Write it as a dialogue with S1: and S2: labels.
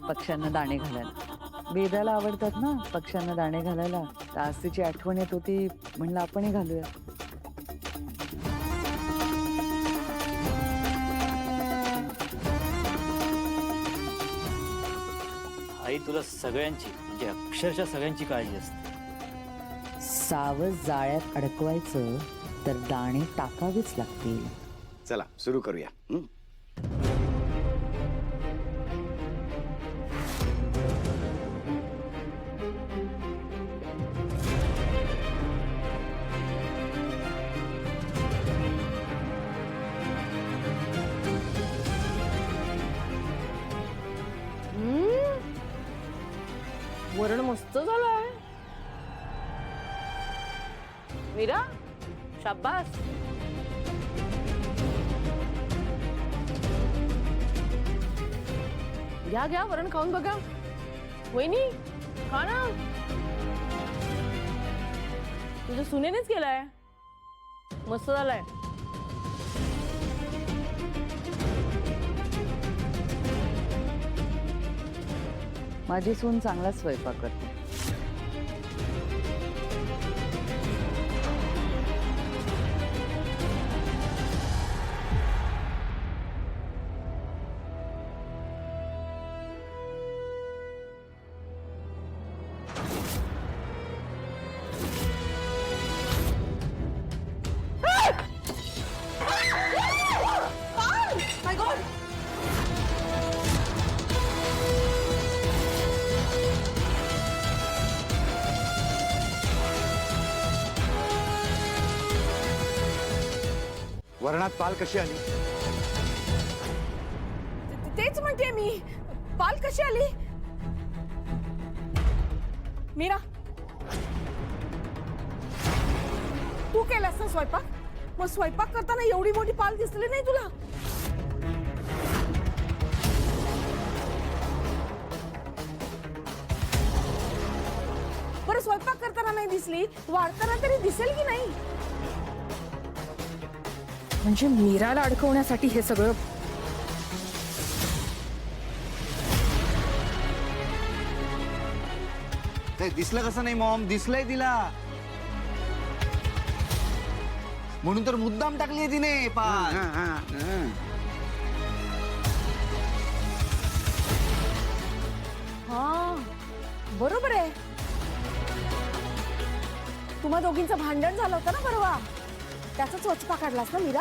S1: पक्ष्यांना दाणे घालायला. वेदाला आवडतात ना पक्ष्यांना दाणे घालायला. तर आज तिची आठवण येत होती, म्हणलं आपणही घालूया.
S2: आई तुला सगळ्यांची म्हणजे अक्षरशः सगळ्यांची काळजी असते.
S1: सावज जाळ्यात अडकवायचं तर दाणे टाकावेच लागतील.
S3: चला सुरू करूया.
S4: वरण मस्त झालंय. मीरा, शाबास. घ्या घ्या वरण खाऊन बघा. वहिनी खा ना. तुझ्या सुनेनेच केलाय. मस्त झालाय.
S1: माझी सून चांगला स्वयंपाक करते.
S3: वरणात पाल कशी आली?
S4: तेच म्हणते मी. पाल कशी आली? मीरा, तू केलास ना स्वयंपाक? मग स्वयंपाक करताना एवढी मोठी पाल दिसली नाही तुला? बरं स्वयंपाक करताना नाही दिसली, वाढताना तरी दिसेल की नाही? म्हणजे मीराला अडकवण्यासाठी हे सगळं.
S3: ते दिसलं कसं नाही मॉम? दिसलंय तिला, म्हणून तर मुद्दाम टाकली तिने पाल.
S4: हा बरोबर आहे. तुम्हा दोघींचं भांडण झालं होतं ना परवा, त्याचाच वचपा काढलास ना मीरा?